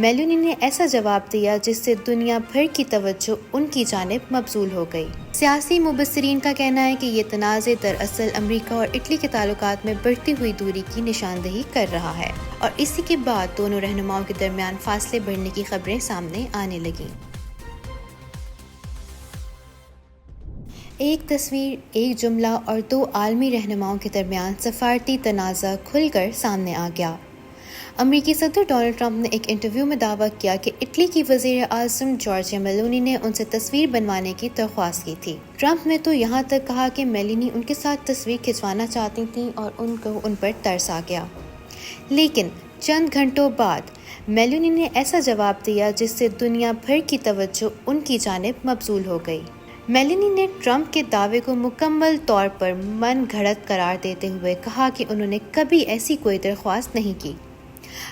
میلونی نے ایسا جواب دیا جس سے دنیا بھر کی توجہ ان کی جانب مبذول ہو گئی۔ سیاسی مبصرین کا کہنا ہے کہ یہ تنازع دراصل امریکہ اور اٹلی کے تعلقات میں بڑھتی ہوئی دوری کی نشاندہی کر رہا ہے، اور اسی کے بعد دونوں رہنماؤں کے درمیان فاصلے بڑھنے کی خبریں سامنے آنے لگیں۔ ایک تصویر، ایک جملہ اور دو عالمی رہنماؤں کے درمیان سفارتی تنازع کھل کر سامنے آ گیا۔ امریکی صدر ڈونلڈ ٹرمپ نے ایک انٹرویو میں دعویٰ کیا کہ اٹلی کی وزیر اعظم جارجیا میلونی نے ان سے تصویر بنوانے کی درخواست کی تھی۔ ٹرمپ نے تو یہاں تک کہا کہ میلونی ان کے ساتھ تصویر کھنچوانا چاہتی تھیں اور ان کو ان پر ترس آ گیا۔ لیکن چند گھنٹوں بعد میلونی نے ایسا جواب دیا جس سے دنیا بھر کی توجہ ان کی جانب مبذول ہو گئی۔ میلونی نے ٹرمپ کے دعوے کو مکمل طور پر من گھڑت قرار دیتے ہوئے کہا کہ انہوں نے کبھی ایسی کوئی درخواست نہیں کی۔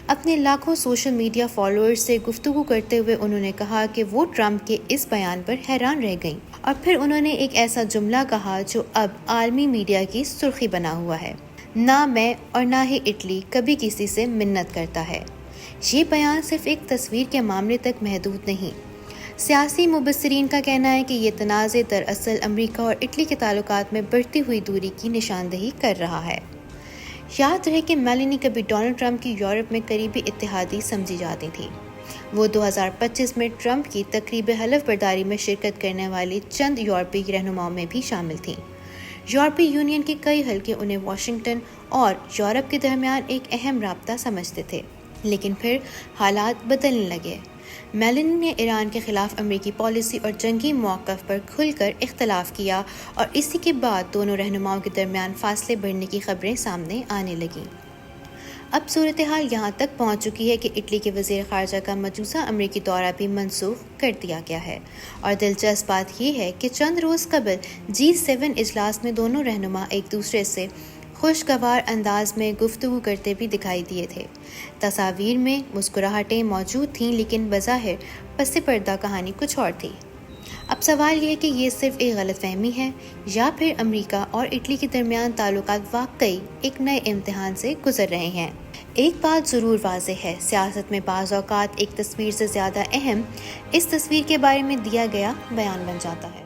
اپنے لاکھوں سوشل میڈیا فالوورز سے گفتگو کرتے ہوئے انہوں نے کہا کہ وہ ٹرمپ کے اس بیان پر حیران رہ گئیں، اور پھر انہوں نے ایک ایسا جملہ کہا جو اب عالمی میڈیا کی سرخی بنا ہوا ہے: نہ میں اور نہ ہی اٹلی کبھی کسی سے منت کرتا ہے۔ یہ بیان صرف ایک تصویر کے معاملے تک محدود نہیں۔ سیاسی مبصرین کا کہنا ہے کہ یہ تنازع دراصل امریکہ اور اٹلی کے تعلقات میں بڑھتی ہوئی دوری کی نشاندہی کر رہا ہے۔ یاد رہے کہ میلونی کبھی ڈونلڈ ٹرمپ کی یورپ میں قریبی اتحادی سمجھی جاتی تھی۔ وہ 2025 میں ٹرمپ کی تقریب حلف برداری میں شرکت کرنے والی چند یورپی رہنماؤں میں بھی شامل تھیں۔ یورپی یونین کے کئی حلقے انہیں واشنگٹن اور یورپ کے درمیان ایک اہم رابطہ سمجھتے تھے، لیکن پھر حالات بدلنے لگے۔ میلونی نے ایران کے خلاف امریکی پالیسی اور جنگی موقف پر کھل کر اختلاف کیا، اور اسی کے بعد دونوں رہنماؤں کے درمیان فاصلے بڑھنے کی خبریں سامنے آنے لگیں۔ اب صورتحال یہاں تک پہنچ چکی ہے کہ اٹلی کے وزیر خارجہ کا مجوزہ امریکی دورہ بھی منسوخ کر دیا گیا ہے، اور دلچسپ بات یہ ہے کہ چند روز قبل G7 اجلاس میں دونوں رہنما ایک دوسرے سے خوشگوار انداز میں گفتگو کرتے بھی دکھائی دیے تھے۔ تصاویر میں مسکراہٹیں موجود تھیں، لیکن بظاہر پس پردہ کہانی کچھ اور تھی۔ اب سوال یہ ہے کہ یہ صرف ایک غلط فہمی ہے، یا پھر امریکہ اور اٹلی کے درمیان تعلقات واقعی ایک نئے امتحان سے گزر رہے ہیں۔ ایک بات ضرور واضح ہے، سیاست میں بعض اوقات ایک تصویر سے زیادہ اہم اس تصویر کے بارے میں دیا گیا بیان بن جاتا ہے۔